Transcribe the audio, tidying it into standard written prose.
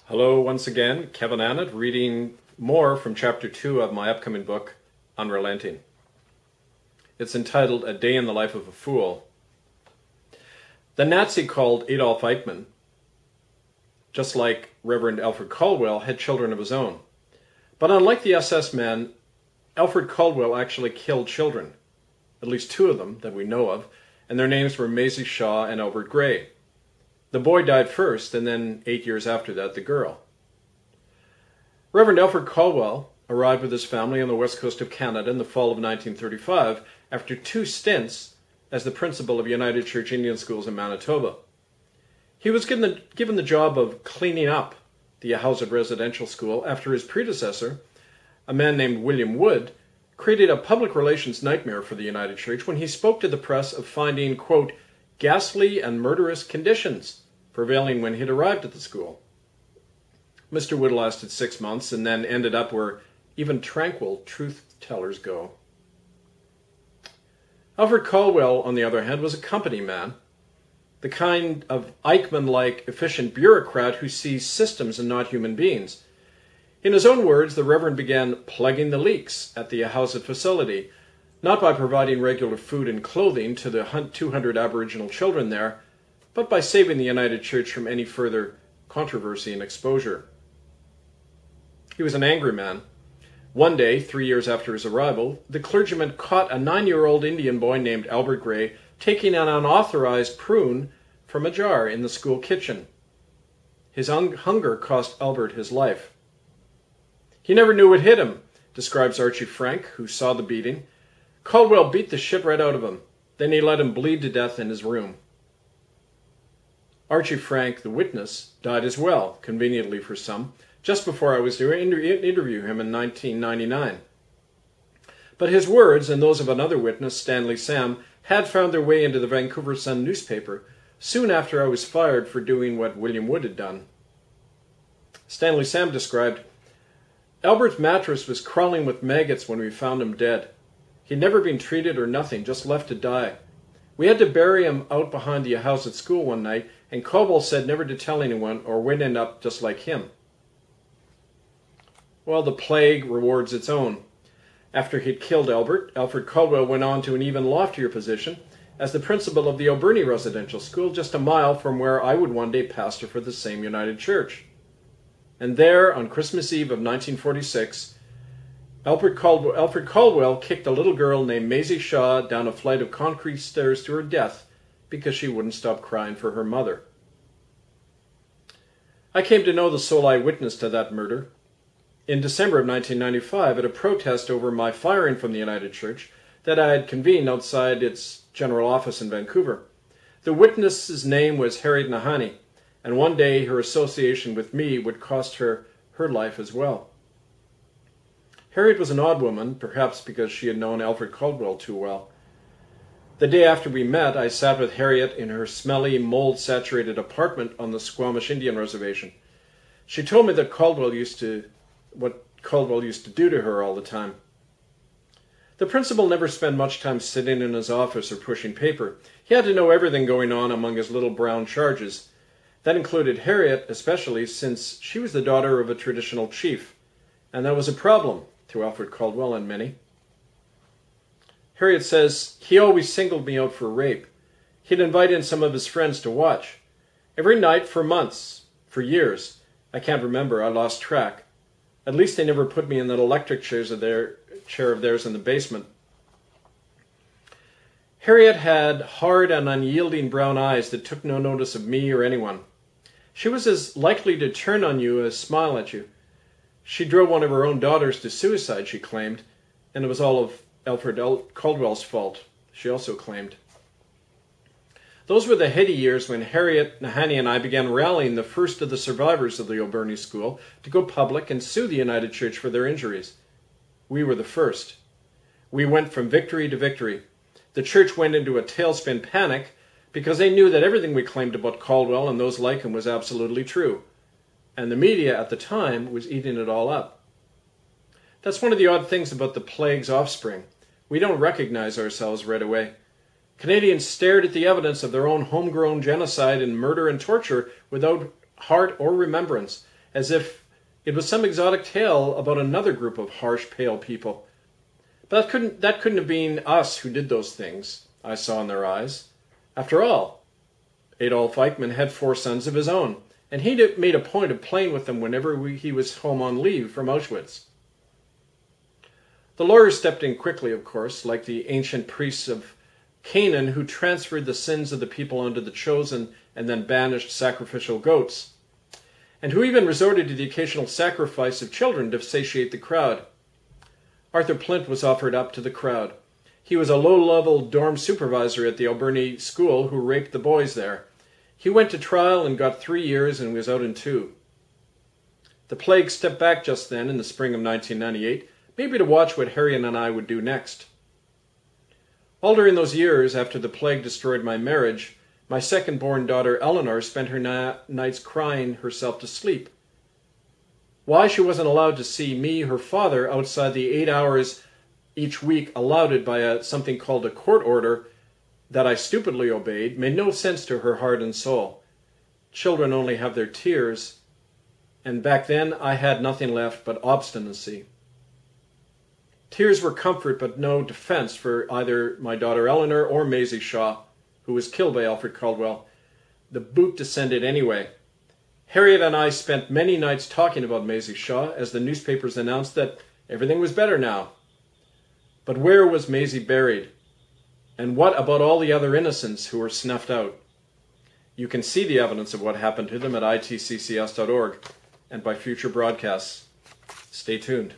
Hello once again, Kevin Annett, reading more from Chapter 2 of my upcoming book, Unrelenting. It's entitled A Day in the Life of a Fool. The Nazi called Adolf Eichmann, just like Reverend Alfred Caldwell, had children of his own. But unlike the SS man, Alfred Caldwell actually killed children, at least two of them that we know of, and their names were Maisie Shaw and Albert Gray. The boy died first, and then 8 years after that, the girl. Reverend Alfred Caldwell arrived with his family on the west coast of Canada in the fall of 1935 after 2 stints as the principal of United Church Indian Schools in Manitoba. He was given the job of cleaning up the Ahousaht Residential School after his predecessor, a man named William Wood, created a public relations nightmare for the United Church when he spoke to the press of finding, quote, ghastly and murderous conditions prevailing when he'd arrived at the school. Mr. Wood lasted 6 months and then ended up where even tranquil truth-tellers go. Alfred Caldwell, on the other hand, was a company man, the kind of Eichmann-like efficient bureaucrat who sees systems and not human beings. In his own words, the Reverend began plugging the leaks at the Ahousaht facility, not by providing regular food and clothing to the 200 Aboriginal children there, but by saving the United Church from any further controversy and exposure. He was an angry man. One day, 3 years after his arrival, the clergyman caught a 9-year-old Indian boy named Albert Gray taking an unauthorized prune from a jar in the school kitchen. His hunger cost Albert his life. He never knew what hit him, describes Archie Frank, who saw the beating. Caldwell beat the shit right out of him. Then he let him bleed to death in his room. Archie Frank, the witness, died as well, conveniently for some, just before I was to interview him in 1999. But his words, and those of another witness, Stanley Sam, had found their way into the Vancouver Sun newspaper soon after I was fired for doing what William Wood had done. Stanley Sam described, Albert's mattress was crawling with maggots when we found him dead. He'd never been treated or nothing, just left to die. We had to bury him out behind the Ahousaht school one night, and Caldwell said never to tell anyone or we'd end up just like him. Well, the plague rewards its own. After he'd killed Albert, Alfred Caldwell went on to an even loftier position as the principal of the Alberni Residential School, just a mile from where I would one day pastor for the same United Church. And there, on Christmas Eve of 1946, Alfred Caldwell kicked a little girl named Maisie Shaw down a flight of concrete stairs to her death because she wouldn't stop crying for her mother. I came to know the sole eyewitness to that murder in December of 1995 at a protest over my firing from the United Church that I had convened outside its general office in Vancouver. The witness's name was Harriet Nahani, and one day her association with me would cost her her life as well. Harriet was an odd woman, perhaps because she had known Alfred Caldwell too well. The day after we met, I sat with Harriet in her smelly, mold-saturated apartment on the Squamish Indian Reservation. She told me that what Caldwell used to do to her all the time. The principal never spent much time sitting in his office or pushing paper. He had to know everything going on among his little brown charges. That included Harriet, especially since she was the daughter of a traditional chief, and that was a problem to Alfred Caldwell and many. Harriet says, he always singled me out for rape. He'd invite in some of his friends to watch. Every night for months, for years. I can't remember, I lost track. At least they never put me in that electric chair of theirs in the basement. Harriet had hard and unyielding brown eyes that took no notice of me or anyone. She was as likely to turn on you as smile at you. She drove one of her own daughters to suicide, she claimed, and it was all of Alfred Caldwell's fault, she also claimed. Those were the heady years when Harriet Nahani and I began rallying the first of the survivors of the Alberni School to go public and sue the United Church for their injuries. We were the first. We went from victory to victory. The church went into a tailspin panic because they knew that everything we claimed about Caldwell and those like him was absolutely true. And the media at the time was eating it all up. That's one of the odd things about the plague's offspring. We don't recognize ourselves right away. Canadians stared at the evidence of their own homegrown genocide and murder and torture without heart or remembrance, as if it was some exotic tale about another group of harsh, pale people. But that couldn't have been us who did those things, I saw in their eyes. After all, Adolf Eichmann had 4 sons of his own, and he made a point of playing with them whenever he was home on leave from Auschwitz. The lawyers stepped in quickly, of course, like the ancient priests of Canaan who transferred the sins of the people onto the chosen and then banished sacrificial goats, and who even resorted to the occasional sacrifice of children to satiate the crowd. Arthur Plint was offered up to the crowd. He was a low-level dorm supervisor at the Alberni school who raped the boys there. He went to trial and got 3 years and was out in 2. The plague stepped back just then in the spring of 1998, maybe to watch what Harriet and I would do next. All during those years after the plague destroyed my marriage, my second-born daughter Eleanor spent her nights crying herself to sleep. Why she wasn't allowed to see me, her father, outside the 8 hours each week allowed by something called a court order that I stupidly obeyed made no sense to her heart and soul. Children only have their tears, and back then I had nothing left but obstinacy. Tears were comfort but no defense for either my daughter Eleanor or Maisie Shaw, who was killed by Alfred Caldwell. The boot descended anyway. Harriet and I spent many nights talking about Maisie Shaw as the newspapers announced that everything was better now. But where was Maisie buried? And what about all the other innocents who were snuffed out? You can see the evidence of what happened to them at itccs.org and by future broadcasts. Stay tuned.